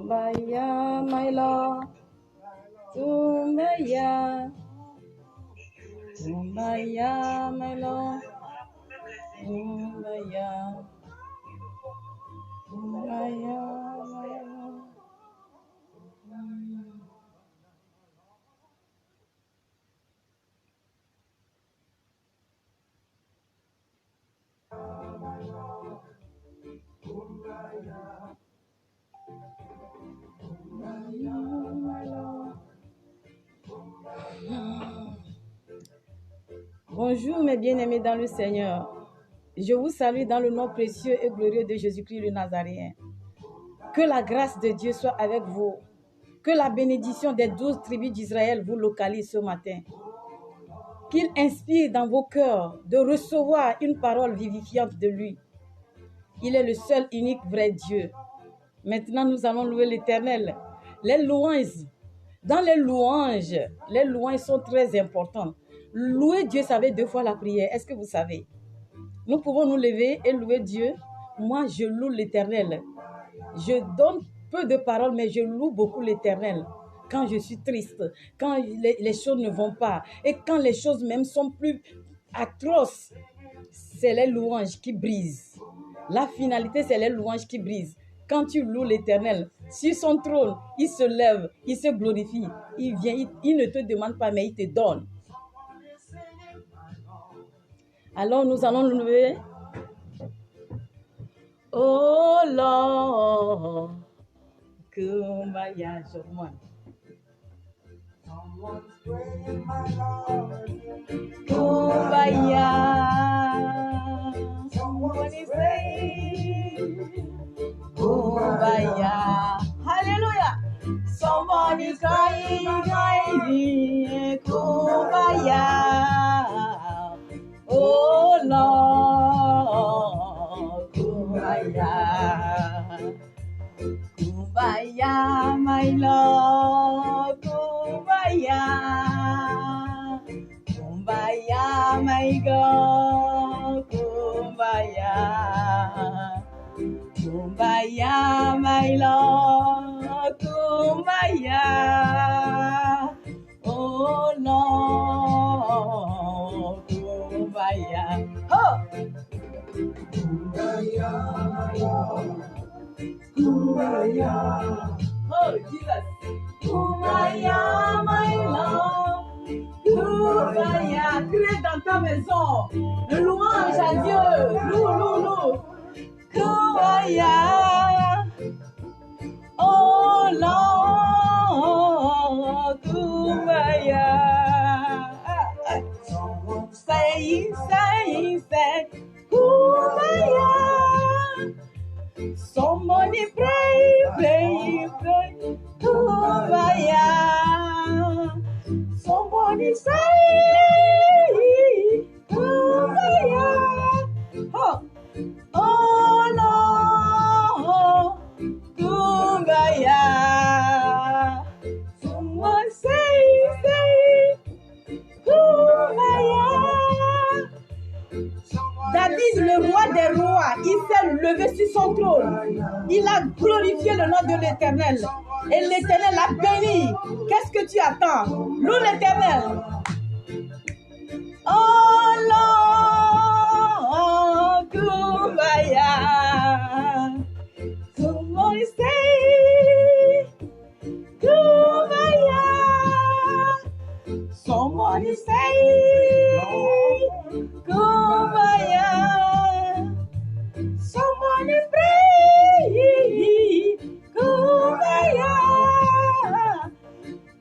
Kumbaya, my Lord. Kumbaya. Kumbaya, my Lord. Kumbaya. Kumbaya, my Lord. Bonjour mes bien-aimés dans le Seigneur. Je vous salue dans le nom précieux et glorieux de Jésus-Christ le Nazaréen. Que la grâce de Dieu soit avec vous. Que la bénédiction des 12 tribus d'Israël vous localise ce matin. Qu'il inspire dans vos cœurs de recevoir une parole vivifiante de lui. Il est le seul, unique, vrai Dieu. Maintenant, nous allons louer l'Éternel. Les louanges, dans les louanges sont très importantes. Louer Dieu, ça veut 2 fois la prière. Est-ce que vous savez? Nous pouvons nous lever et louer Dieu. Moi, je loue l'Éternel. Je donne peu de paroles, mais je loue beaucoup l'Éternel. Quand je suis triste, quand les choses ne vont pas, et quand les choses même sont plus atroces, c'est les louanges qui brisent. La finalité, c'est les louanges qui brisent. Quand tu loues l'Éternel, sur son trône, il se lève, il se glorifie. Il vient, il ne te demande pas, mais il te donne. Alors, nous allons louer. Oh Lord, Kumbaya, Jorman. Kumbaya, someone is saying, Kumbaya, hallelujah. Someone is crying, Kumbaya, oh Lord, Kumbaya, Kumbaya, my Lord, Kumbaya, Kumbaya, my God, Kumbaya, Kumbaya, my Lord, Kumbaya, oh Lord, Kumbaya, oh, Kumbaya, Kumbaya, oh Jesus, Kumbaya, my Lord, Kumbaya, crie dans ta maison, le louange à Dieu, loue, Kumbaya, oh Lord, Kumbaya, say, Kumbaya, somebody pray, Kumbaya, somebody say, Kumbaya, oh Lord, Kumbaya, someone say, Kumbaya. David, le roi des rois, il s'est levé sur son trône. Il a glorifié le nom de l'Éternel. Et l'Éternel l'a béni. Qu'est-ce que tu attends? Loue l'Éternel. Oh Lord, Kumbaya. Someone say, Kumbaya. Someone say, Kumbaya. Someone pray, Kumbaya.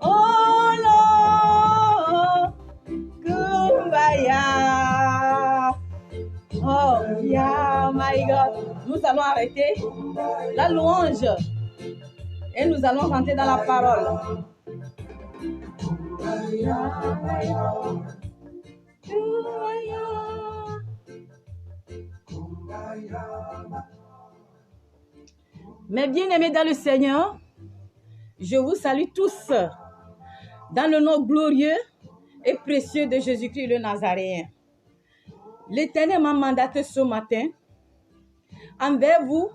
Oh Lord, Kumbaya. Oh yeah, my God. Nous allons arrêter la louange et nous allons rentrer dans la parole. Mes bien-aimés dans le Seigneur, je vous salue tous dans le nom glorieux et précieux de Jésus-Christ le Nazaréen. L'Éternel m'a mandaté ce matin envers vous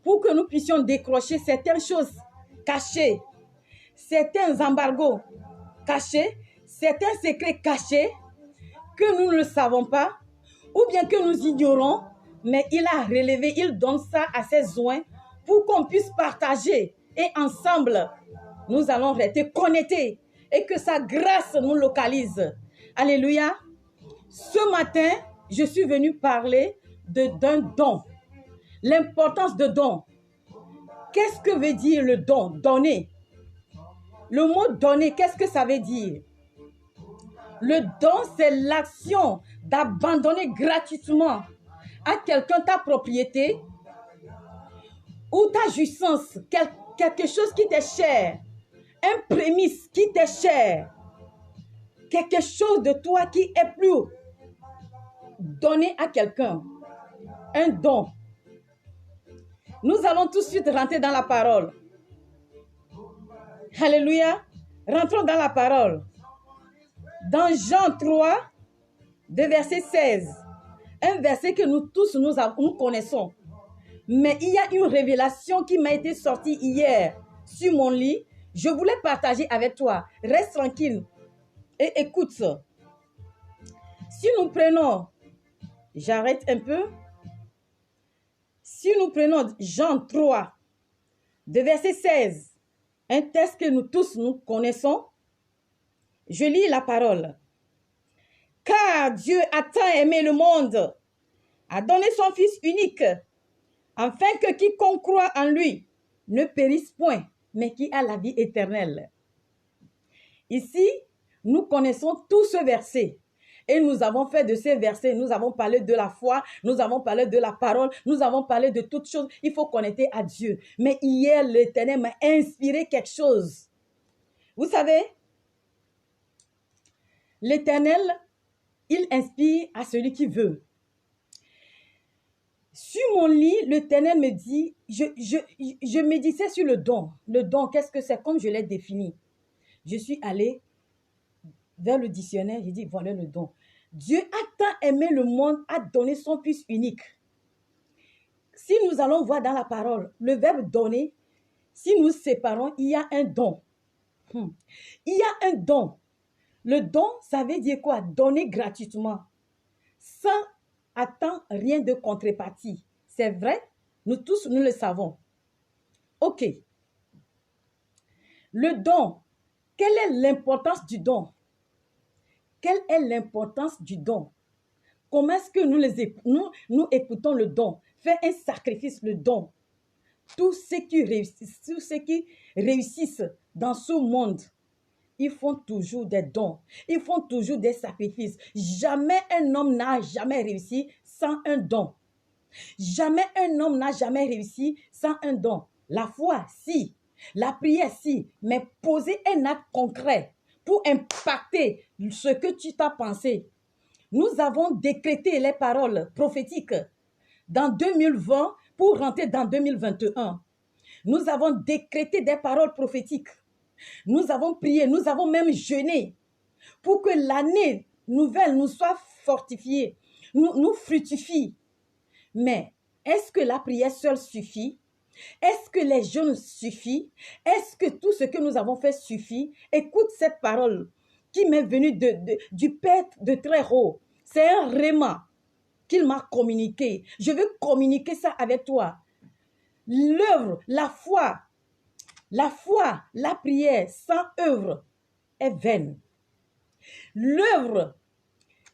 pour que nous puissions décrocher certaines choses cachées, certains embargos cachés, certains secrets cachés que nous ne le savons pas ou bien que nous ignorons, mais il a relevé, il donne ça à ses oins pour qu'on puisse partager et ensemble, nous allons rester connectés et que sa grâce nous localise. Alléluia. Ce matin, je suis venue parler d'un don. L'importance de don. Qu'est-ce que veut dire le don? Donner. Le mot donner, qu'est-ce que ça veut dire? Le don, c'est l'action d'abandonner gratuitement à quelqu'un ta propriété ou ta jouissance, quelque chose qui t'est cher, un prémisse qui t'est cher, quelque chose de toi qui est plus donné à quelqu'un, un don. Nous allons tout de suite rentrer dans la parole. Alléluia. Rentrons dans la parole. Dans Jean 3, de verset 16, un verset que nous tous nous connaissons. Mais il y a une révélation qui m'a été sortie hier sur mon lit. Je voulais partager avec toi. Reste tranquille et écoute ça. Si nous prenons, j'arrête un peu. Si nous prenons Jean 3, de verset 16, un texte que nous tous nous connaissons, je lis la parole. Car Dieu a tant aimé le monde, a donné son Fils unique, afin que quiconque croit en lui ne périsse point, mais qui a la vie éternelle. Ici, nous connaissons tout ce verset. Et nous avons fait de ces versets, nous avons parlé de la foi, nous avons parlé de la parole, nous avons parlé de toutes choses. Il faut connecter à Dieu. Mais hier, l'Éternel m'a inspiré quelque chose. Vous savez, l'Éternel, il inspire à celui qui veut. Sur mon lit, l'Éternel me dit, je méditais sur le don. Le don, qu'est-ce que c'est? Comme je l'ai défini. Je suis allée vers le dictionnaire, j'ai dit, voilà le don. Dieu a tant aimé le monde, a donné son Fils unique. Si nous allons voir dans la parole, le verbe donner, si nous séparons, il y a un don. Il y a un don. Le don, ça veut dire quoi? Donner gratuitement, sans attendre rien de contrepartie. C'est vrai, nous tous, nous le savons. Ok. Le don, quelle est l'importance du don? Quelle est l'importance du don? Comment est-ce que nous écoutons le don? Faire un sacrifice, le don. Tous ceux qui réussissent dans ce monde, ils font toujours des dons. Ils font toujours des sacrifices. Jamais un homme n'a jamais réussi sans un don. Jamais un homme n'a jamais réussi sans un don. La foi, si. La prière, si. Mais poser un acte concret pour impacter ce que tu t'as pensé. Nous avons décrété les paroles prophétiques dans 2020 pour rentrer dans 2021. Nous avons décrété des paroles prophétiques. Nous avons prié, nous avons même jeûné pour que l'année nouvelle nous soit fortifiée, nous fructifie. Mais est-ce que la prière seule suffit? Est-ce que les jeûnes suffisent? Est-ce que tout ce que nous avons fait suffit? Écoute cette parole qui m'est venue du Père de très haut. C'est un réma qu'il m'a communiqué. Je veux communiquer ça avec toi. L'œuvre, la foi, la prière sans œuvre est vaine. L'œuvre,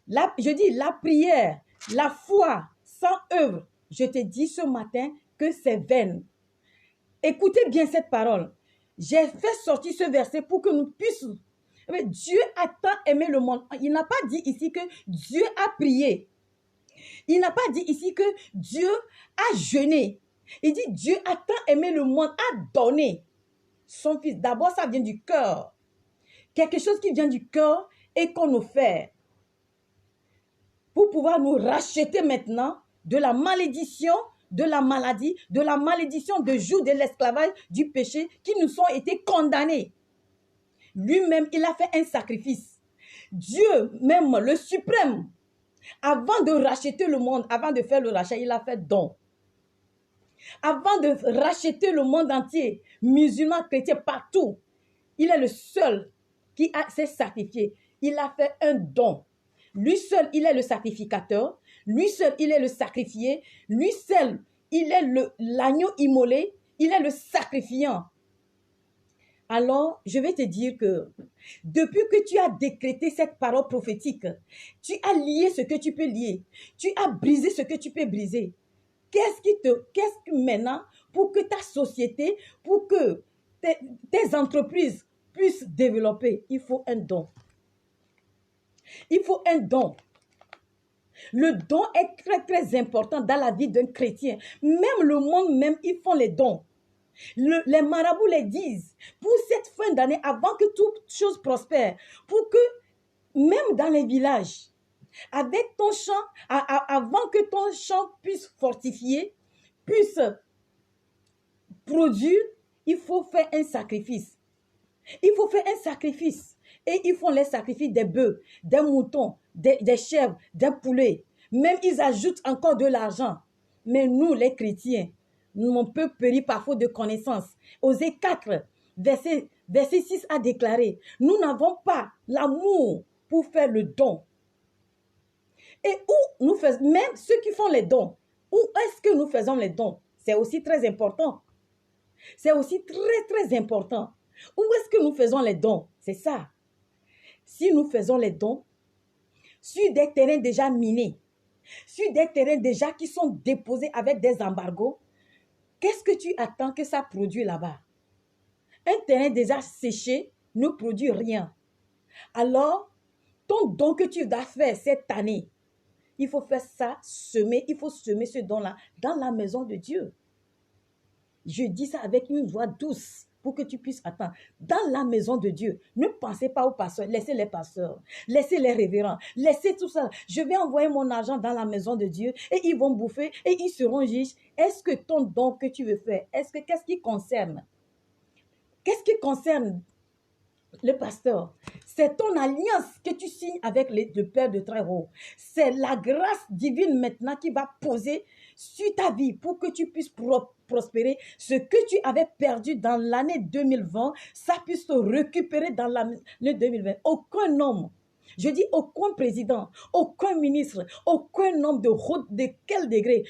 je dis la prière, la foi sans œuvre, je te dis ce matin que c'est vaine. Écoutez bien cette parole. J'ai fait sortir ce verset pour que nous puissions. Dieu a tant aimé le monde. Il n'a pas dit ici que Dieu a prié. Il n'a pas dit ici que Dieu a jeûné. Il dit Dieu a tant aimé le monde, a donné son Fils. D'abord, ça vient du cœur. Quelque chose qui vient du cœur et qu'on nous fait. Pour pouvoir nous racheter maintenant de la malédiction, de la maladie, de la malédiction de joug de l'esclavage, du péché, qui nous ont été condamnés. Lui-même, il a fait un sacrifice. Dieu, même le suprême, avant de racheter le monde, avant de faire le rachat, il a fait don. Avant de racheter le monde entier, musulmans, chrétiens, partout, il est le seul qui s'est sacrifié. Il a fait un don. Lui seul, il est le sacrificateur. Lui seul, il est le sacrifié. Lui seul, il est l'agneau immolé. Il est le sacrifiant. Alors, je vais te dire que depuis que tu as décrété cette parole prophétique, tu as lié ce que tu peux lier. Tu as brisé ce que tu peux briser. Qu'est-ce que maintenant, pour que ta société, pour que tes entreprises puissent développer, il faut un don. Il faut un don. Le don est très, très important dans la vie d'un chrétien. Même le monde, même, ils font les dons. Les marabouts les disent, pour cette fin d'année, avant que toute chose prospère, pour que, même dans les villages, avec ton champ, avant que ton champ puisse fortifier, puisse produire, il faut faire un sacrifice. Il faut faire un sacrifice. Et ils font les sacrifices des bœufs, des moutons, des chèvres, des poulets. Même ils ajoutent encore de l'argent. Mais nous, les chrétiens, mon peuple périt par faute de connaissance. Osée 4, verset 6 a déclaré, nous n'avons pas l'amour pour faire le don. Et où nous faisons, même ceux qui font les dons, où est-ce que nous faisons les dons? C'est aussi très important. C'est aussi très, très important. Où est-ce que nous faisons les dons? C'est ça. Si nous faisons les dons sur des terrains déjà minés, sur des terrains déjà qui sont déposés avec des embargos, qu'est-ce que tu attends que ça produise là-bas? Un terrain déjà séché ne produit rien. Alors, ton don que tu dois faire cette année, il faut faire ça, il faut semer ce don-là dans la maison de Dieu. Je dis ça avec une voix douce pour que tu puisses attendre. Dans la maison de Dieu, ne pensez pas aux pasteurs, laissez les pasteurs, laissez les révérends, laissez tout ça. Je vais envoyer mon argent dans la maison de Dieu et ils vont bouffer et ils seront riches. Est-ce que ton don que tu veux faire, qu'est-ce qui concerne? Qu'est-ce qui concerne le pasteur? C'est ton alliance que tu signes avec le Père de très haut. C'est la grâce divine maintenant qui va poser sur ta vie pour que tu puisses prospérer. Ce que tu avais perdu dans l'année 2020, ça puisse te récupérer dans l'année 2020. Aucun homme, je dis aucun président, aucun ministre, aucun homme de quel degré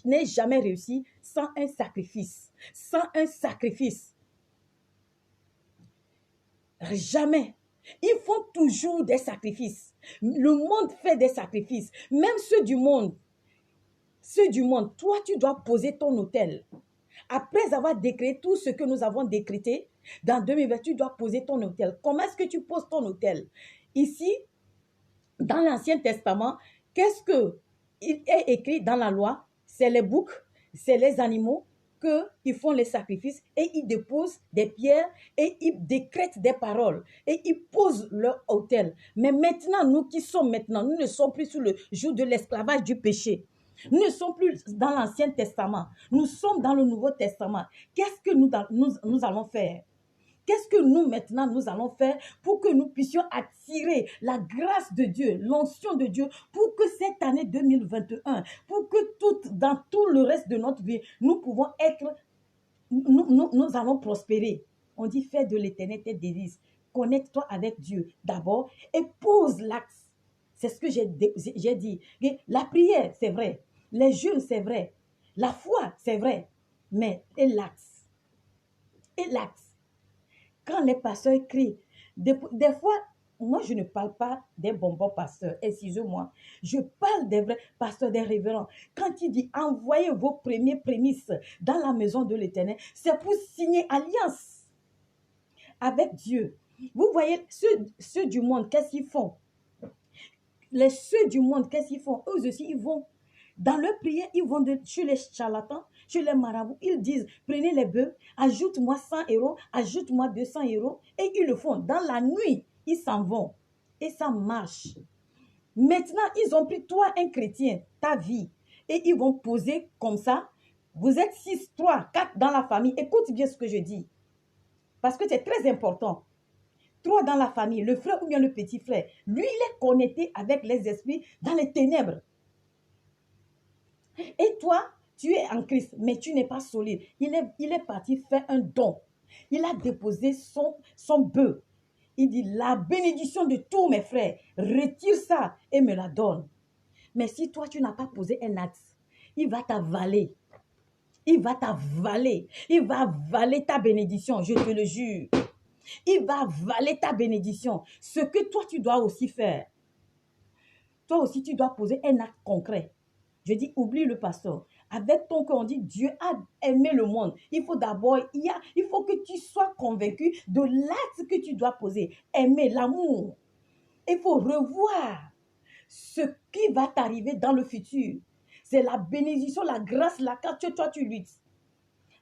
n'est jamais réussi sans un sacrifice. Sans un sacrifice. Jamais. Ils font toujours des sacrifices. Le monde fait des sacrifices. Même ceux du monde. Ceux du monde, toi, tu dois poser ton autel. Après avoir décrété tout ce que nous avons décrété, dans 2020, tu dois poser ton autel. Comment est-ce que tu poses ton autel? Ici, dans l'Ancien Testament, qu'est-ce qu'il est écrit dans la loi? C'est les boucs, c'est les animaux, qu'ils font les sacrifices et ils déposent des pierres et ils décrètent des paroles et ils posent leur autel. Mais maintenant, nous qui sommes maintenant, nous ne sommes plus sous le joug de l'esclavage du péché. Nous ne sommes plus dans l'Ancien Testament. Nous sommes dans le Nouveau Testament. Qu'est-ce que nous allons faire? Qu'est-ce que nous maintenant nous allons faire pour que nous puissions attirer la grâce de Dieu, l'onction de Dieu, pour que cette année 2021, pour que dans tout le reste de notre vie, nous pouvons être, nous allons prospérer. On dit fais de l'éternel tes délices. Connecte-toi avec Dieu d'abord et pose l'axe. C'est ce que j'ai dit. La prière, c'est vrai. Les jeûnes, c'est vrai. La foi, c'est vrai. Mais et l'axe? Et l'axe? Quand les pasteurs crient, des fois, moi, je ne parle pas des bonbons pasteurs, excusez-moi. Je parle des vrais pasteurs, des révérends. Quand il dit, envoyez vos premiers prémices dans la maison de l'Éternel, c'est pour signer alliance avec Dieu. Vous voyez, ceux du monde, qu'est-ce qu'ils font? Ceux du monde, qu'est-ce qu'ils font? Eux aussi, ils vont. Dans leur prière, ils vont chez les charlatans, chez les marabouts. Ils disent, prenez les bœufs, ajoute-moi 100 €, ajoute-moi 200 €. Et ils le font. Dans la nuit, ils s'en vont. Et ça marche. Maintenant, ils ont pris toi, un chrétien, ta vie. Et ils vont poser comme ça. Vous êtes 6, 3, 4 dans la famille. Écoute bien ce que je dis. Parce que c'est très important. 3 dans la famille, le frère ou bien le petit frère. Lui, il est connecté avec les esprits dans les ténèbres. Et toi, Tu es en Christ, mais tu n'es pas solide. Il est parti faire un don. Il a déposé son bœuf. Il dit, la bénédiction de tous mes frères, retire ça et me la donne. Mais si toi, tu n'as pas posé un acte, il va t'avaler. Il va t'avaler. Il va avaler ta bénédiction, je te le jure. Il va avaler ta bénédiction. Ce que toi, tu dois aussi faire. Toi aussi, tu dois poser un acte concret. Je dis, oublie le pasteur. Avec ton cœur, on dit, Dieu a aimé le monde. Il faut d'abord, il faut que tu sois convaincu de l'acte que tu dois poser. Aimer, l'amour. Il faut revoir ce qui va t'arriver dans le futur. C'est la bénédiction, la grâce, la carte que toi, tu luttes.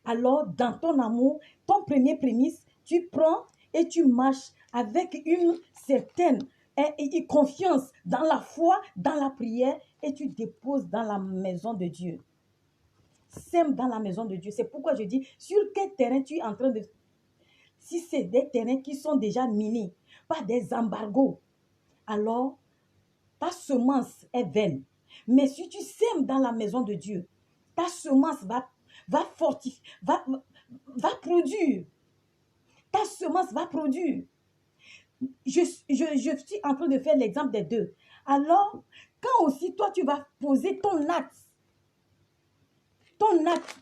Alors, dans ton amour, ton premier prémisse, tu prends et tu marches avec une certaine confiance dans la foi, dans la prière, et tu déposes dans la maison de Dieu. Sème dans la maison de Dieu. C'est pourquoi je dis, sur quel terrain tu es en train de... Si c'est des terrains qui sont déjà minés, pas des embargos, alors ta semence est vaine. Mais si tu sèmes dans la maison de Dieu, ta semence va fortifier, va produire. Ta semence va produire. Je suis en train de faire l'exemple des deux. Alors, quand aussi toi, tu vas poser ton acte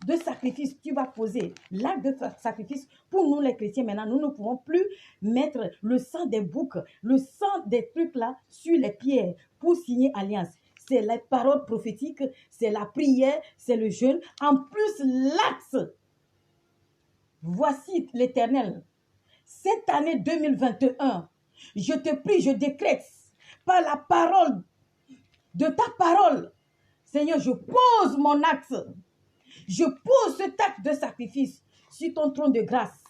de sacrifice, tu vas poser l'acte de sacrifice. Pour nous les chrétiens maintenant, nous ne pouvons plus mettre le sang des boucs, le sang des trucs là sur les pierres pour signer alliance. C'est la parole prophétique, c'est la prière, c'est le jeûne. En plus, l'acte. Voici l'Éternel. Cette année 2021, je te prie, je décrète par la parole de ta parole. Seigneur, je pose mon acte. Je pose cet acte de sacrifice sur ton trône de grâce.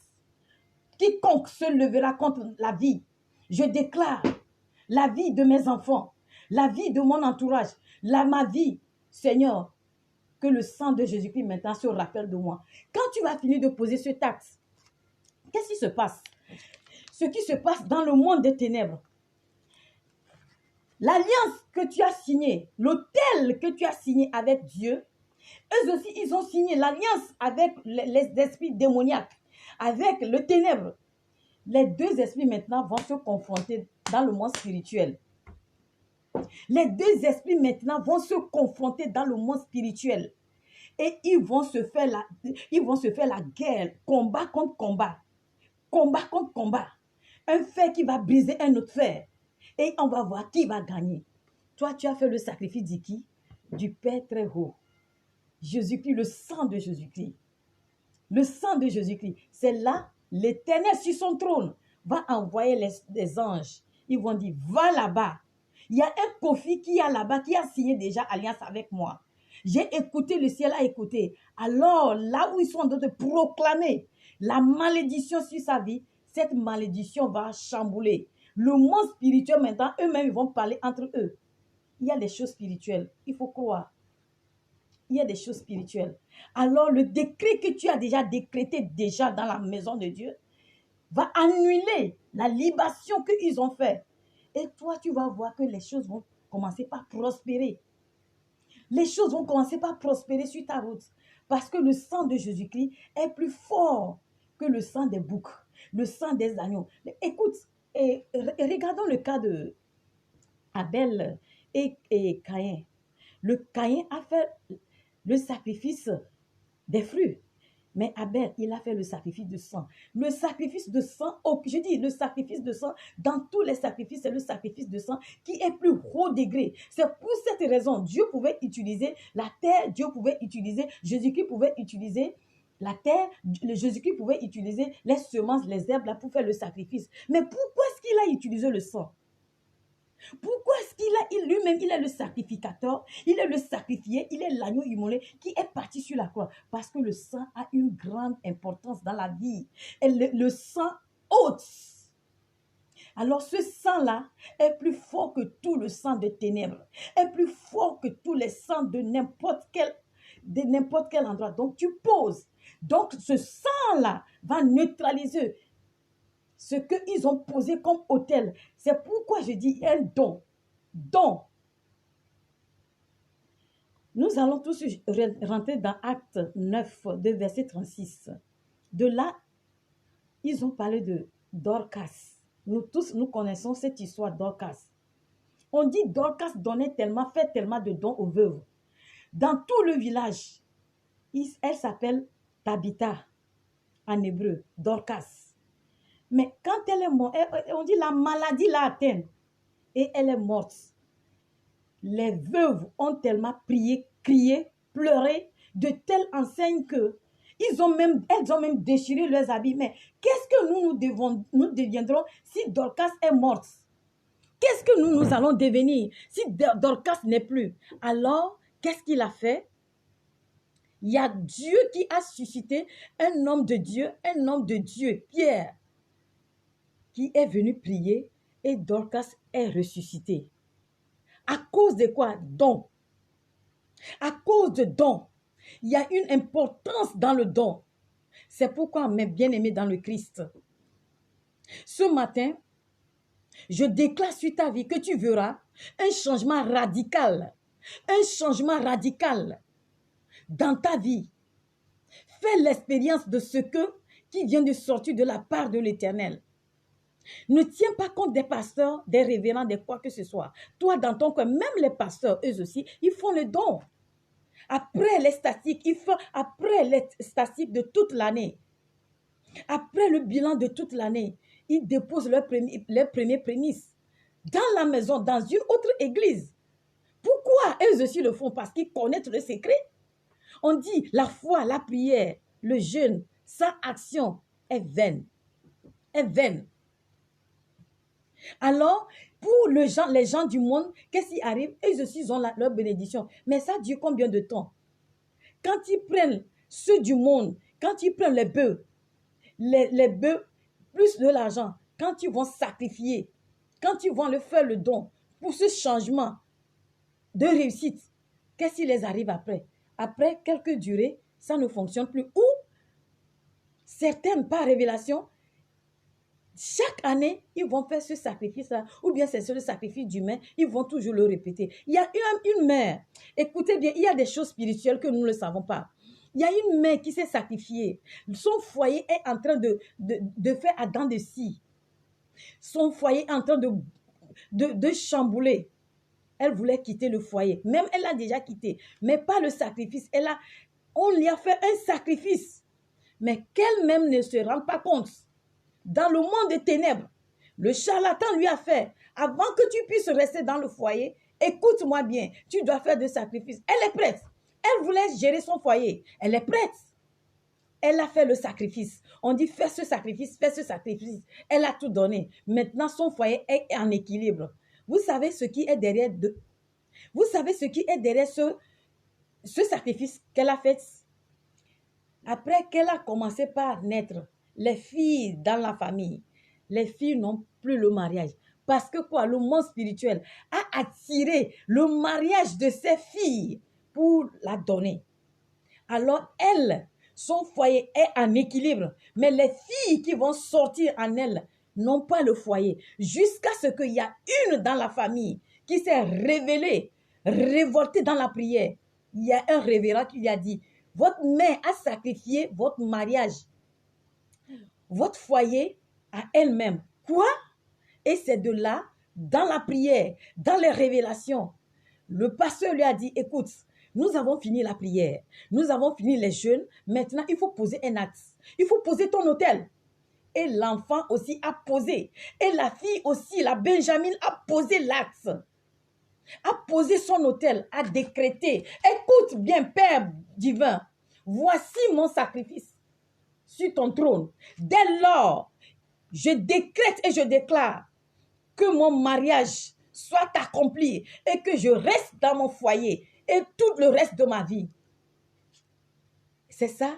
Quiconque se levera contre la vie, je déclare la vie de mes enfants, la vie de mon entourage, ma vie, Seigneur, que le sang de Jésus-Christ maintenant se rappelle de moi. Quand tu vas finir de poser cet acte, qu'est-ce qui se passe? Ce qui se passe dans le monde des ténèbres. L'alliance que tu as signée, l'autel que tu as signé avec Dieu, eux aussi, ils ont signé l'alliance avec les esprits démoniaques, avec le ténèbre. Les deux esprits maintenant vont se confronter dans le monde spirituel. Les deux esprits maintenant vont se confronter dans le monde spirituel. Et ils vont se faire la guerre, combat contre combat. Combat contre combat. Un fer qui va briser un autre fer. Et on va voir qui va gagner. Toi, tu as fait le sacrifice de qui? Du Père très haut. Jésus-Christ, le sang de Jésus-Christ. Le sang de Jésus-Christ. C'est là, l'Éternel sur son trône va envoyer les anges. Ils vont dire, va là-bas. Il y a un Kofi qui est là-bas, qui a signé déjà alliance avec moi. J'ai écouté, le ciel a écouté. Alors, là où ils sont en train de proclamer la malédiction sur sa vie, cette malédiction va chambouler. Le monde spirituel maintenant, eux-mêmes, ils vont parler entre eux. Il y a des choses spirituelles, il faut croire. Il y a des choses spirituelles. Alors, le décret que tu as déjà décrété déjà dans la maison de Dieu va annuler la libation qu'ils ont faite. Et toi, tu vas voir que les choses vont commencer par prospérer. Les choses vont commencer par prospérer sur ta route. Parce que le sang de Jésus-Christ est plus fort que le sang des boucs, le sang des agneaux. Mais écoute, regardons le cas de Abel et Caïn. Le Caïn a fait le sacrifice des fruits. Mais Abel, il a fait le sacrifice de sang. Le sacrifice de sang, je dis le sacrifice de sang, dans tous les sacrifices, c'est le sacrifice de sang qui est plus haut degré. C'est pour cette raison, Dieu pouvait utiliser la terre, Dieu pouvait utiliser, Jésus-Christ pouvait utiliser la terre, Jésus-Christ pouvait utiliser les semences, les herbes là pour faire le sacrifice. Mais pourquoi est-ce qu'il a utilisé le sang? Pourquoi est-ce qu'il lui-même, il est le sacrificateur, il est le sacrifié, il est l'agneau immolé qui est parti sur la croix? Parce que le sang a une grande importance dans la vie. Et le sang ôte. Alors ce sang-là est plus fort que tout le sang de ténèbres, est plus fort que tous les sangs de n'importe quel endroit. Donc tu poses. Donc ce sang-là va neutraliser ce qu'ils ont posé comme autel. C'est pourquoi je dis un don. Don. Nous allons tous rentrer dans Acte 9, de verset 36. De là, ils ont parlé de Dorcas. Nous tous, nous connaissons cette histoire Dorcas. On dit Dorcas donnait tellement, fait tellement de dons aux veuves. Dans tout le village, elle s'appelle Tabitha, en hébreu, Dorcas. Mais quand elle est morte, on dit la maladie l'a atteinte et elle est morte. Les veuves ont tellement prié, crié, pleuré de telle enseigne que elles ont même déchiré leurs habits. Mais qu'est-ce que nous deviendrons si Dorcas est morte? Qu'est-ce que nous allons devenir si Dorcas n'est plus? Alors, qu'est-ce qu'il a fait? Il y a Dieu qui a suscité un homme de Dieu, Pierre, qui est venu prier et Dorcas est ressuscité. À cause de quoi? Don. À cause de don. Il y a une importance dans le don. C'est pourquoi, mes bien-aimés dans le Christ, ce matin, je déclare sur ta vie que tu verras un changement radical. Un changement radical dans ta vie. Fais l'expérience de ce qui vient de sortir de la part de l'Éternel. Ne tiens pas compte des pasteurs, des révérends, de quoi que ce soit. Toi, dans ton coin, même les pasteurs, eux aussi, ils font le don. Après les statistiques, de toute l'année, après le bilan de toute l'année, ils déposent leurs premiers prémices dans la maison, dans une autre église. Pourquoi eux aussi le font? Parce qu'ils connaissent le secret. On dit la foi, la prière, le jeûne, sans action est vaine. Est vaine. Alors, pour les gens du monde, qu'est-ce qui arrive? Eux aussi, ils ont leur bénédiction. Mais ça dure combien de temps? Quand ils prennent ceux du monde, quand ils prennent les bœufs, plus de l'argent, quand ils vont sacrifier, quand ils vont leur faire le don pour ce changement de réussite, qu'est-ce qui les arrive après? Après quelques durées, ça ne fonctionne plus. Ou certaines, par révélation, chaque année, ils vont faire ce sacrifice-là, ou bien c'est le sacrifice d'humain, ils vont toujours le répéter. Il y a une mère, écoutez bien, il y a des choses spirituelles que nous ne savons pas. Il y a une mère qui s'est sacrifiée. Son foyer est en train de faire à dents de scie. Son foyer est en train de chambouler. Elle voulait quitter le foyer. Même elle l'a déjà quitté. Mais pas le sacrifice. On lui a fait un sacrifice. Mais qu'elle-même ne se rend pas compte. Dans le monde des ténèbres, le charlatan lui a fait. Avant que tu puisses rester dans le foyer, écoute-moi bien, tu dois faire des sacrifices. Elle est prête. Elle voulait gérer son foyer. Elle est prête. Elle a fait le sacrifice. On dit fais ce sacrifice, fais ce sacrifice. Elle a tout donné. Maintenant, son foyer est en équilibre. Vous savez ce qui est derrière ce sacrifice qu'elle a fait? Après qu'elle a commencé par naître, les filles dans la famille, les filles n'ont plus le mariage. Parce que quoi? Le monde spirituel a attiré le mariage de ses filles pour la donner. Alors elle, son foyer est en équilibre. Mais les filles qui vont sortir en elle n'ont pas le foyer. Jusqu'à ce qu'il y a une dans la famille qui s'est révélée, révoltée dans la prière. Il y a un révérend qui lui a dit, votre mère a sacrifié votre mariage, votre foyer à elle-même. Quoi? Et c'est de là, dans la prière, dans les révélations, le pasteur lui a dit, écoute, nous avons fini la prière, nous avons fini les jeûnes, maintenant il faut poser un acte. Il faut poser ton autel. Et l'enfant aussi a posé. Et la fille aussi, la Benjamin, a posé l'acte. A posé son autel, a décrété. Écoute bien, Père divin, voici mon sacrifice sur ton trône. Dès lors, je décrète et je déclare que mon mariage soit accompli et que je reste dans mon foyer et tout le reste de ma vie. C'est ça,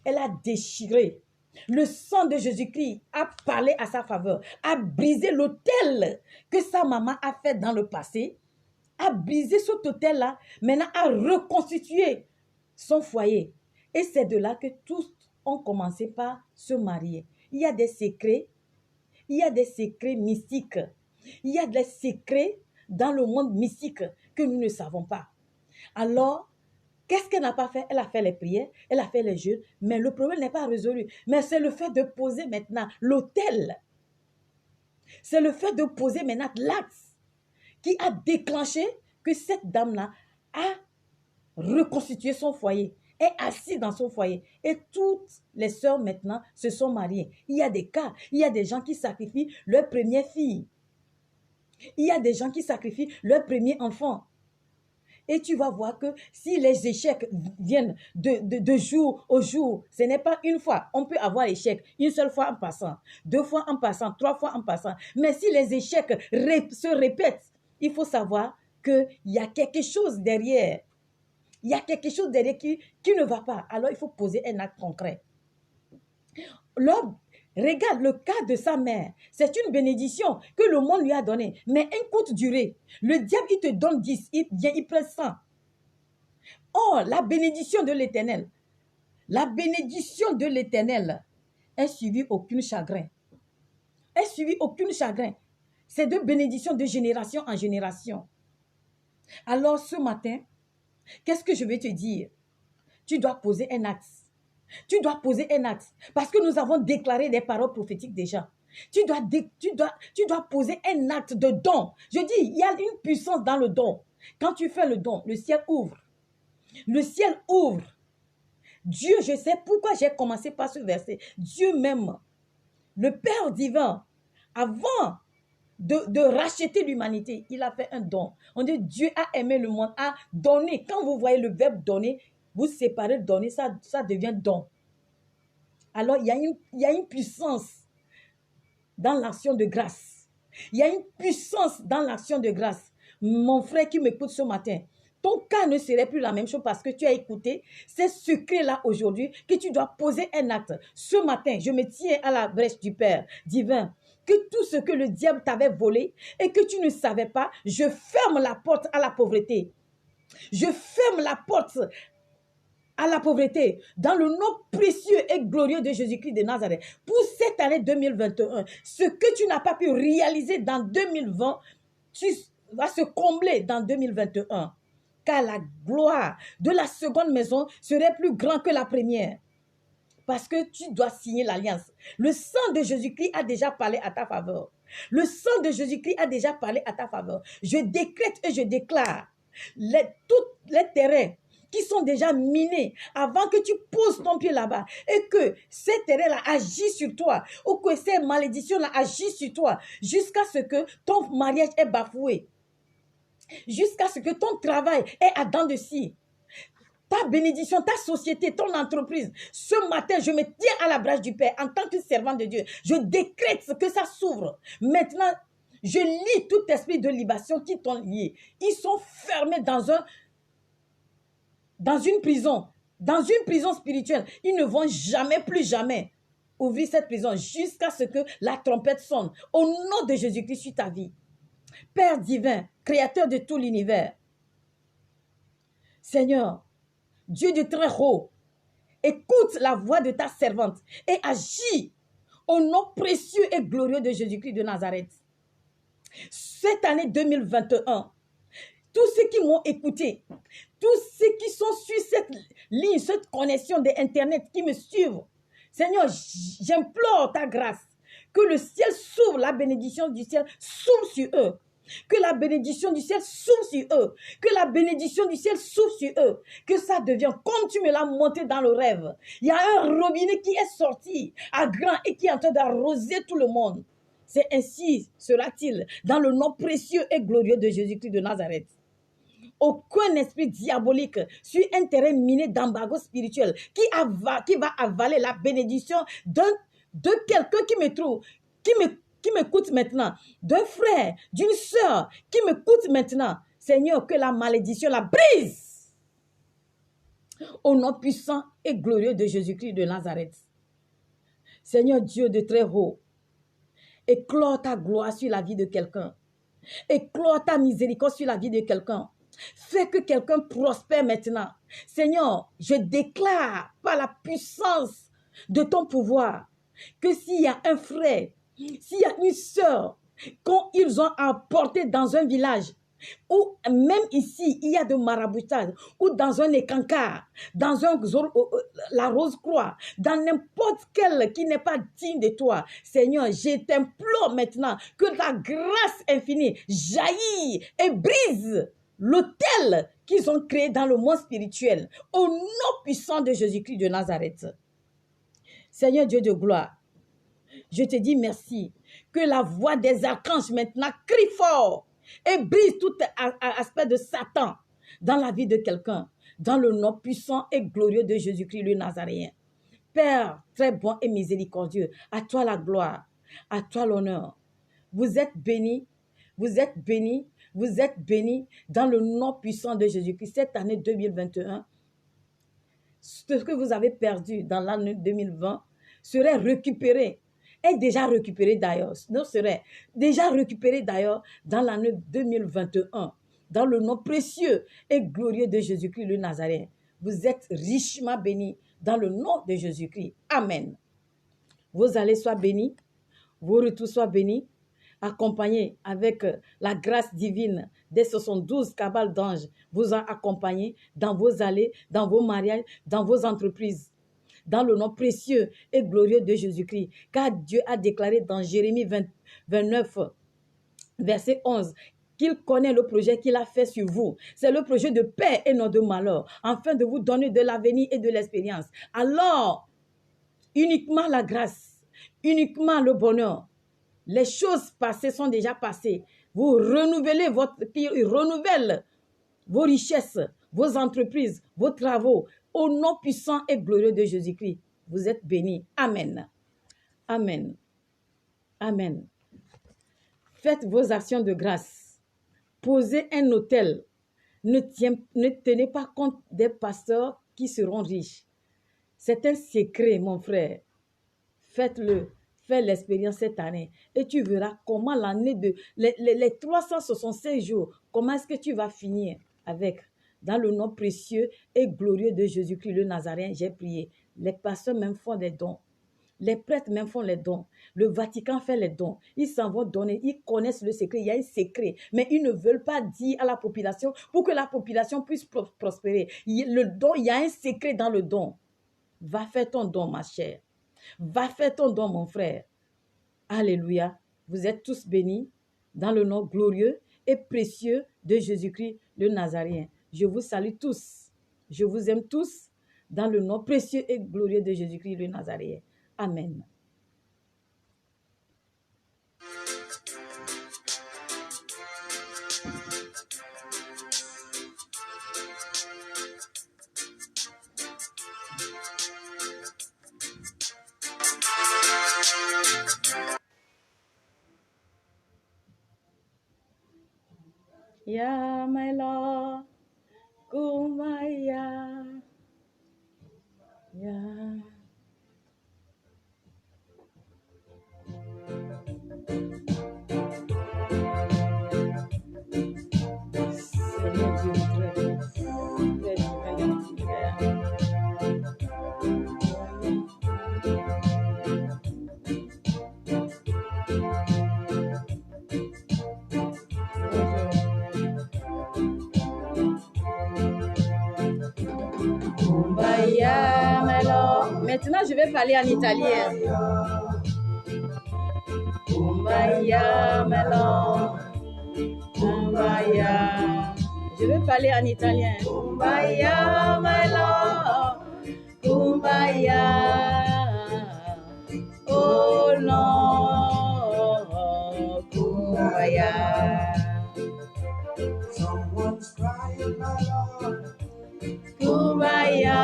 elle a déchiré. Le sang de Jésus-Christ a parlé à sa faveur, a brisé l'autel que sa maman a fait dans le passé, a brisé cet autel-là, maintenant a reconstitué son foyer. Et c'est de là que tous ont commencé par se marier. Il y a des secrets mystiques. Il y a des secrets dans le monde mystique que nous ne savons pas. Alors, Qu'est-ce qu'elle n'a pas fait? Elle a fait les prières, elle a fait les jeûnes, mais le problème n'est pas résolu. Mais c'est le fait de poser maintenant l'autel. C'est le fait de poser maintenant l'acte qui a déclenché que cette dame-là a reconstitué son foyer, est assise dans son foyer. Et toutes les sœurs maintenant se sont mariées. Il y a des cas, il y a des gens qui sacrifient leur première fille. Il y a des gens qui sacrifient leur premier enfant. Et tu vas voir que si les échecs viennent de jour au jour, ce n'est pas une fois. On peut avoir l'échec une seule fois en passant, 2 fois en passant, 3 fois en passant. Mais si les échecs se répètent, il faut savoir qu'il y a quelque chose derrière. Il y a quelque chose derrière qui ne va pas. Alors, il faut poser un acte concret. L'homme, regarde le cas de sa mère. C'est une bénédiction que le monde lui a donnée. Mais une courte durée. Le diable, il te donne 10. Il vient, il prend 100. Oh, la bénédiction de l'Éternel. La bénédiction de l'Éternel est suivie aucun chagrin. Est suivie aucun chagrin. C'est de bénédiction de génération en génération. Alors, ce matin, qu'est-ce que je vais te dire? Tu dois poser un acte. Tu dois poser un acte. Parce que nous avons déclaré des paroles prophétiques déjà. Tu dois poser un acte de don. Je dis, il y a une puissance dans le don. Quand tu fais le don, le ciel ouvre. Le ciel ouvre. Dieu, je sais pourquoi j'ai commencé par ce verset. Dieu même, le Père divin, avant de racheter l'humanité, il a fait un don. On dit Dieu a aimé le monde, a donné. Quand vous voyez le verbe donner, vous séparez donner, ça devient don. Alors, il y a une puissance dans l'action de grâce. Il y a une puissance dans l'action de grâce. Mon frère qui m'écoute ce matin, ton cas ne serait plus la même chose parce que tu as écouté ces secrets-là aujourd'hui que tu dois poser un acte. Ce matin, je me tiens à la brèche du Père divin. Que tout ce que le diable t'avait volé et que tu ne savais pas, je ferme la porte à la pauvreté. Je ferme la porte à la pauvreté dans le nom précieux et glorieux de Jésus-Christ de Nazareth. Pour cette année 2021, ce que tu n'as pas pu réaliser dans 2020, tu vas se combler dans 2021. Car la gloire de la seconde maison serait plus grande que la première. Parce que tu dois signer l'alliance. Le sang de Jésus-Christ a déjà parlé à ta faveur. Le sang de Jésus-Christ a déjà parlé à ta faveur. Je décrète et je déclare tous les terrains qui sont déjà minés avant que tu poses ton pied là-bas et que ces terrains-là agissent sur toi ou que ces malédictions-là agissent sur toi jusqu'à ce que ton mariage est bafoué, jusqu'à ce que ton travail est à dents de scie. Ta bénédiction, ta société, ton entreprise. Ce matin, je me tiens à la brèche du Père en tant que servant de Dieu. Je décrète que ça s'ouvre. Maintenant, je lis tout esprit de libation qui t'ont lié. Ils sont fermés dans une prison spirituelle. Ils ne vont jamais, plus jamais ouvrir cette prison jusqu'à ce que la trompette sonne. Au nom de Jésus-Christ sur ta vie. Père divin, créateur de tout l'univers. Seigneur, Dieu de très haut, écoute la voix de ta servante et agis au nom précieux et glorieux de Jésus-Christ de Nazareth. Cette année 2021, tous ceux qui m'ont écouté, tous ceux qui sont sur cette ligne, cette connexion d'Internet, qui me suivent, Seigneur, j'implore ta grâce, que le ciel s'ouvre, la bénédiction du ciel s'ouvre sur eux. Que la bénédiction du ciel s'ouvre sur eux. Que la bénédiction du ciel s'ouvre sur eux. Que ça devienne comme tu me l'as monté dans le rêve. Il y a un robinet qui est sorti à grand et qui est en train d'arroser tout le monde. C'est ainsi sera-t-il dans le nom précieux et glorieux de Jésus-Christ de Nazareth. Aucun esprit diabolique sur un terrain miné d'embargo spirituel qui va avaler la bénédiction de quelqu'un qui me trouve, qui m'écoute maintenant, d'un frère, d'une sœur qui m'écoute maintenant. Seigneur, que la malédiction la brise. Au nom puissant et glorieux de Jésus-Christ de Nazareth. Seigneur Dieu de très haut, éclore ta gloire sur la vie de quelqu'un. Éclore ta miséricorde sur la vie de quelqu'un. Fais que quelqu'un prospère maintenant. Seigneur, je déclare par la puissance de ton pouvoir que s'il y a un frère, s'il y a une sœur, quand ils ont apporté dans un village, ou même ici, il y a de maraboutage, ou dans un écancard, dans la Rose-Croix, dans n'importe quel qui n'est pas digne de toi. Seigneur, je t'implore maintenant que ta grâce infinie jaillit et brise l'autel qu'ils ont créé dans le monde spirituel, au nom puissant de Jésus-Christ de Nazareth. Seigneur Dieu de gloire, je te dis merci, que la voix des archanges maintenant crie fort et brise tout aspect de Satan dans la vie de quelqu'un, dans le nom puissant et glorieux de Jésus-Christ le Nazaréen. Père très bon et miséricordieux, à toi la gloire, à toi l'honneur. Vous êtes bénis, vous êtes bénis, vous êtes bénis dans le nom puissant de Jésus-Christ. Cette année 2021, ce que vous avez perdu dans l'année 2020 serait récupéré. Est déjà récupéré d'ailleurs, non serait déjà récupéré d'ailleurs dans l'année 2021, dans le nom précieux et glorieux de Jésus-Christ le Nazaréen. Vous êtes richement bénis dans le nom de Jésus-Christ. Amen. Vos allées soient bénis, vos retours soient bénis, accompagnés avec la grâce divine des 72 cabales d'anges vous a accompagné dans vos allées, dans vos mariages, dans vos entreprises. Dans le nom précieux et glorieux de Jésus-Christ. Car Dieu a déclaré dans Jérémie 29, verset 11, qu'il connaît le projet qu'il a fait sur vous. C'est le projet de paix et non de malheur, afin de vous donner de l'avenir et de l'expérience. Alors, uniquement la grâce, uniquement le bonheur, les choses passées sont déjà passées. Vous renouvelez renouvelle vos richesses, vos entreprises, vos travaux, au nom puissant et glorieux de Jésus-Christ. Vous êtes bénis. Amen. Amen. Amen. Faites vos actions de grâce. Posez un autel. Ne tenez pas compte des pasteurs qui seront riches. C'est un secret, mon frère. Faites-le. Fais l'expérience cette année et tu verras comment l'année les 365 jours, comment est-ce que tu vas finir avec. Dans le nom précieux et glorieux de Jésus-Christ le Nazaréen, j'ai prié. Les pasteurs même font des dons. Les prêtres même font les dons. Le Vatican fait les dons. Ils s'en vont donner. Ils connaissent le secret. Il y a un secret. Mais ils ne veulent pas dire à la population pour que la population puisse prospérer. Le don, il y a un secret dans le don. Va faire ton don, ma chère. Va faire ton don, mon frère. Alléluia. Vous êtes tous bénis dans le nom glorieux et précieux de Jésus-Christ le Nazaréen. Je vous salue tous. Je vous aime tous dans le nom précieux et glorieux de Jésus-Christ le Nazaréen. Amen. Ya my Lord, Kumaya, ya. Seigneur Dieu, très Kumbaya, my Lord. Maintenant, je vais parler en italien. Kumbaya, my Lord. Kumbaya. Je vais parler en italien. Kumbaya, my Lord. Kumbaya. Oh Lord. Kumbaya. Someone's crying, my Lord. Kumbaya.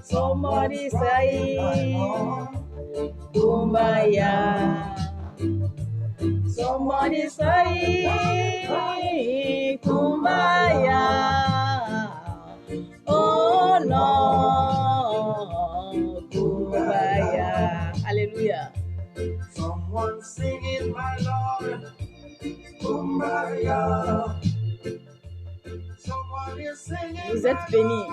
Somebody's crying. Kumbaya. Somebody's crying. Kumbaya. Oh Lord. Kumbaya. Hallelujah. Someone singing, my Lord. Kumbaya. Vous êtes bénis.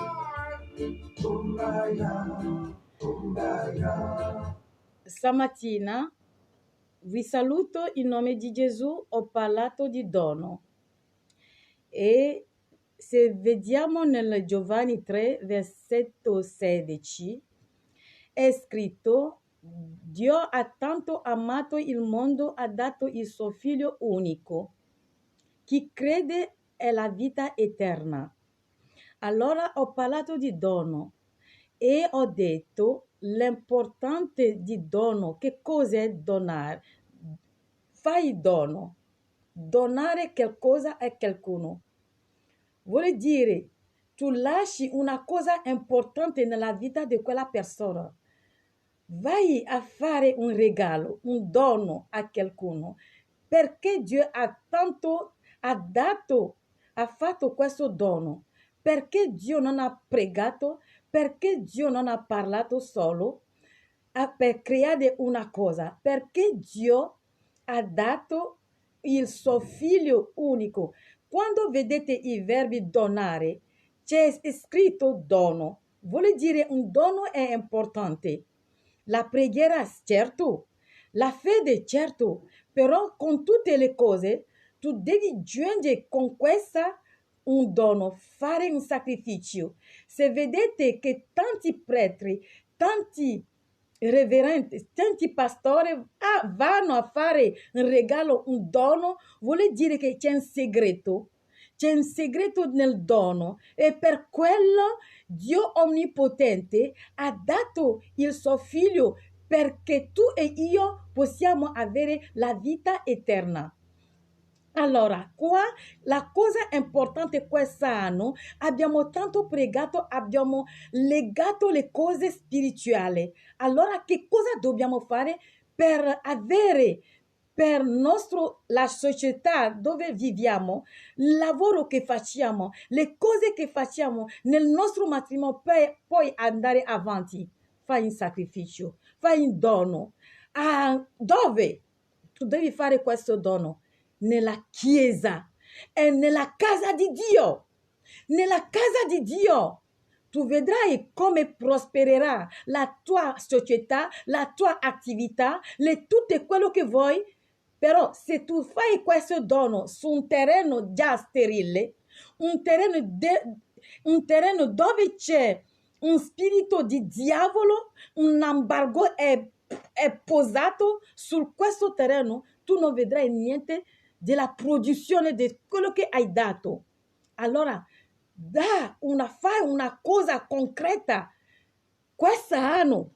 Stamattina Vi saluto in nome di Gesù, ho parlato di dono. E se vediamo nel Giovanni 3, versetto 16, è scritto: Dio ha tanto amato il mondo, ha dato il suo figlio unico. Chi crede è la vita eterna. Allora ho parlato di dono e ho detto l'importante di dono. Che cos'è donare? Fai dono. Donare qualcosa a qualcuno. Vuol dire, tu lasci una cosa importante nella vita di quella persona. Vai a fare un regalo, un dono a qualcuno, perché Dio ha fatto questo dono, perché Dio non ha pregato, perché Dio non ha parlato solo per creare una cosa, perché Dio ha dato il suo figlio unico. Quando vedete i verbi donare, c'è scritto dono. Vuol dire un dono è importante. La preghiera, certo. La fede, certo. Però con tutte le cose, tu devi giungere con questa un dono, fare un sacrificio. Se vedete che tanti preti, tanti reverenti, tanti pastori vanno a fare un regalo, un dono, vuol dire che c'è un segreto. C'è un segreto nel dono e per quello Dio Onnipotente ha dato il suo figlio perché tu e io possiamo avere la vita eterna. Allora, qua la cosa importante quest'anno, abbiamo tanto pregato, abbiamo legato le cose spirituali. Allora, che cosa dobbiamo fare per avere per la società dove viviamo, il lavoro che facciamo, le cose che facciamo nel nostro matrimonio per poi andare avanti? Fai un sacrificio, fai un dono. Dove? Tu devi fare questo dono nella chiesa e nella casa di Dio. Nella casa di Dio. Tu vedrai come prospererà la tua società, la tua attività, tutto quello che vuoi. Però se tu fai questo dono su un terreno già sterile, un terreno dove c'è un spirito di diavolo, un embargo è posato su questo terreno, tu non vedrai niente della produzione di quello che hai dato. Allora, fai una cosa concreta. Quest'anno,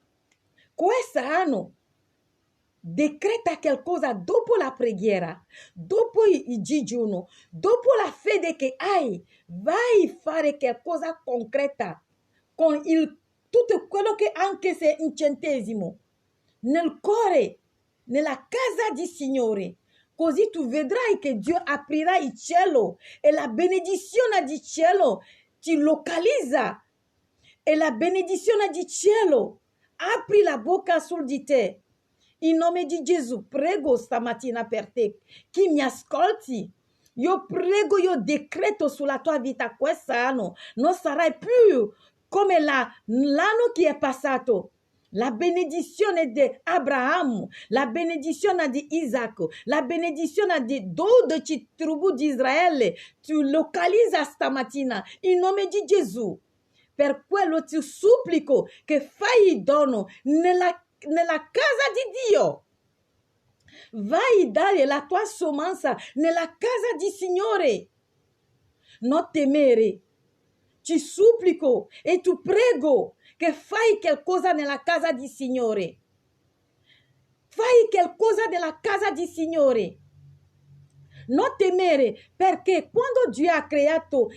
decreta qualcosa dopo la preghiera, dopo il digiuno, dopo la fede che hai, vai a fare qualcosa concreta con tutto quello che anche se un centesimo nel cuore, nella casa di Signore. Così tu vedrai che Dio aprirà il cielo e la benedizione di cielo ti localizza. E la benedizione di cielo apri la bocca su di te. In nome di Gesù, prego stamattina per te, chi mi ascolti. Io prego, io decreto sulla tua vita quest'anno non sarai più come l'anno che è passato. La benedizione di Abramo, la benedizione di Isacco, la benedizione di 12 tribù di Israele, tu localizza stamattina in nome di Gesù. Per quello ti supplico che fai il dono nella casa di Dio. Vai dare la tua semenza nella casa di Signore. Non temere. Ti supplico e ti prego che fai qualcosa nella casa di Signore. Fai qualcosa nella casa di Signore. Non temere, perché quando Dio ha creato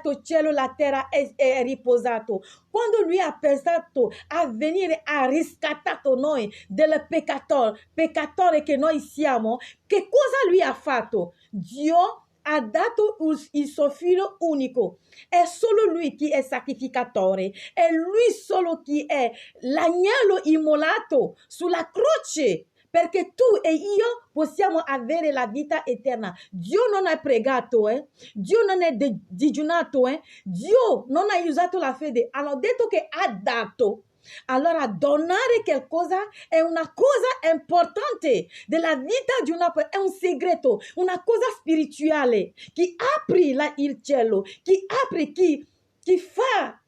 il cielo, la terra è riposato. Quando Lui ha pensato a venire, ha riscattato noi del peccatore che noi siamo, che cosa Lui ha fatto? Dio ha dato il suo figlio unico. È solo Lui che è sacrificatore. È Lui solo che è l'agnello immolato sulla croce. Perché tu e io possiamo avere la vita eterna. Dio non ha pregato, Dio non è digiunato, Dio non ha usato la fede. Hanno detto che ha dato. Allora, donare qualcosa è una cosa importante della vita di una persona, è un segreto, una cosa spirituale che apre il cielo, che apre, che fa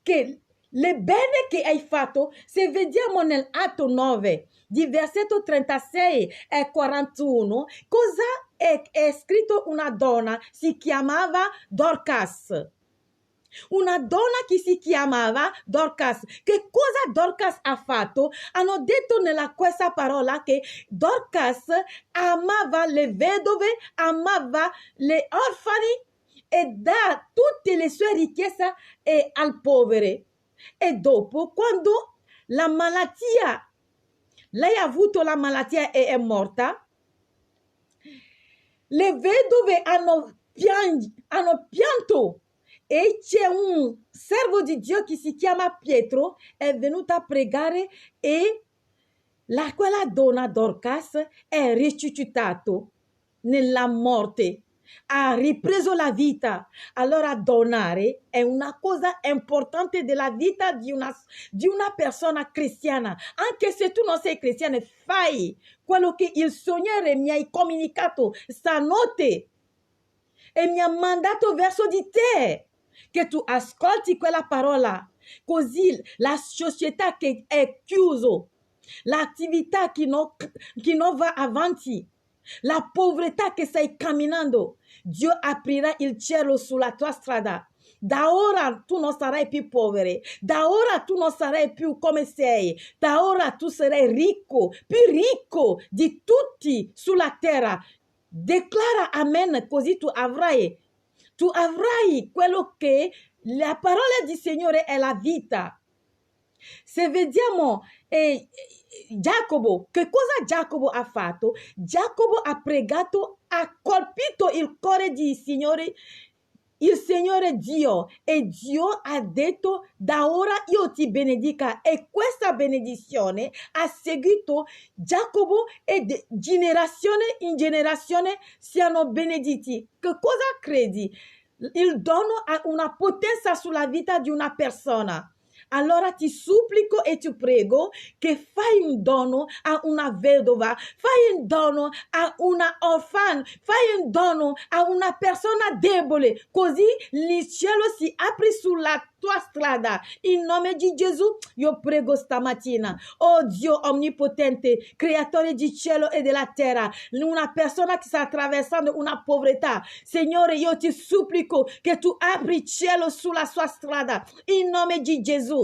che le bene che hai fatto, se vediamo nell'Atto 9, di versetto 36 e 41, cosa è scritto una donna, si chiamava Dorcas. Una donna che si chiamava Dorcas. Che cosa Dorcas ha fatto? Hanno detto nella questa parola che Dorcas amava le vedove, amava le orfani e dà tutte le sue ricchezze al povero. E dopo, quando la malattia, lei ha avuto la malattia e è morta, le vedove hanno pianto. E c'è un servo di Dio che si chiama Pietro, è venuto a pregare e quella donna Dorcas è risuscitato nella morte, ha ripreso la vita. Allora donare è una cosa importante della vita di una persona cristiana. Anche se tu non sei cristiana, fai quello che il Signore mi ha comunicato stanotte e mi ha mandato verso di te. Che tu ascolti quella parola, così la società che è chiusa, l'attività che non va avanti, la povertà che stai camminando, Dio aprirà il cielo sulla tua strada. Da ora tu non sarai più povero, da ora tu non sarai più come sei, da ora tu sarai ricco, più ricco di tutti sulla terra. Declara amen, così tu avrai quello che la parola di Signore è la vita. Se vediamo Giacomo, che cosa Giacomo ha fatto? Giacomo ha pregato, ha colpito il cuore di Signore, il Signore Dio, e Dio ha detto: da ora io ti benedica, e questa benedizione ha seguito Giacomo e di generazione in generazione siano benediti. Che cosa credi? Il dono ha una potenza sulla vita di una persona. Allora ti supplico e ti prego che fai un dono a una vedova, fai un dono a una orfana, fai un dono a una persona debole, così il cielo si apre sulla tua strada. In nome di Gesù, io prego stamattina, oh Dio onnipotente, creatore di cielo e della terra, una persona che sta attraversando una povertà, Signore, io ti supplico che tu apri il cielo sulla sua strada, in nome di Gesù.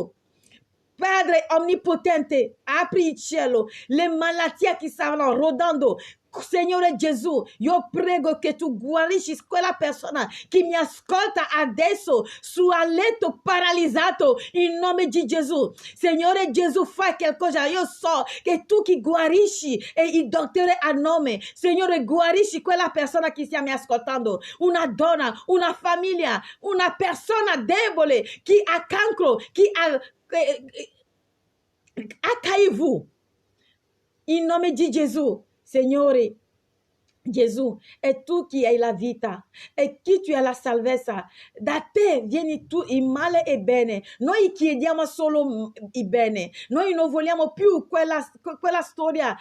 Padre onnipotente, apri il cielo, le malattie che stanno rodando, Signore Gesù, io prego che tu guarisci quella persona che mi ascolta adesso sul letto paralizzato, in nome di Gesù. Signore Gesù, fai qualcosa. Io so che tu che guarisci e il dottore a nome. Signore, guarisci quella persona che sta mi ascoltando, una donna, una famiglia, una persona debole che ha cancro, che ha HIV. In nome di Gesù. Signore Gesù, è tu che hai la vita, e chi tu hai la salvezza. Da te vieni tu il male e bene. Noi chiediamo solo il bene. Noi non vogliamo più quella storia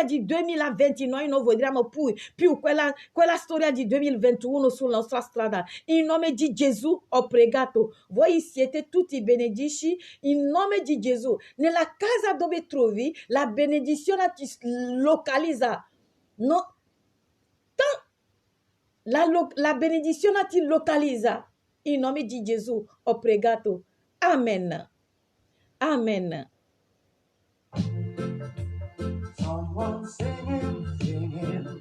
di 2020. Noi non vogliamo più quella storia di 2021 sulla nostra strada. In nome di Gesù ho pregato. Voi siete tutti benedici in nome di Gesù. Nella casa dove trovi, la benedizione ti localizza. No, la benedizione ti localizza. In nome di Gesù ho pregato. Amen. Amen. Someone singing.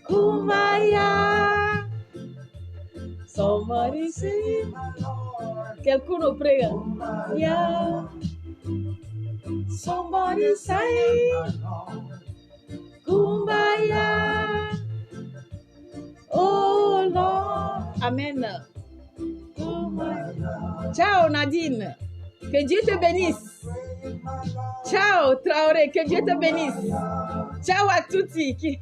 Kumbaya. Somebody sing. Qualcuno prega. Yeah. Somebody say. Kumbaya. Oh Lord. Amen. Ciao Nadine. Que Dieu te bénisse. Ciao Traoré. Que Dieu te bénisse. Ciao à tutti.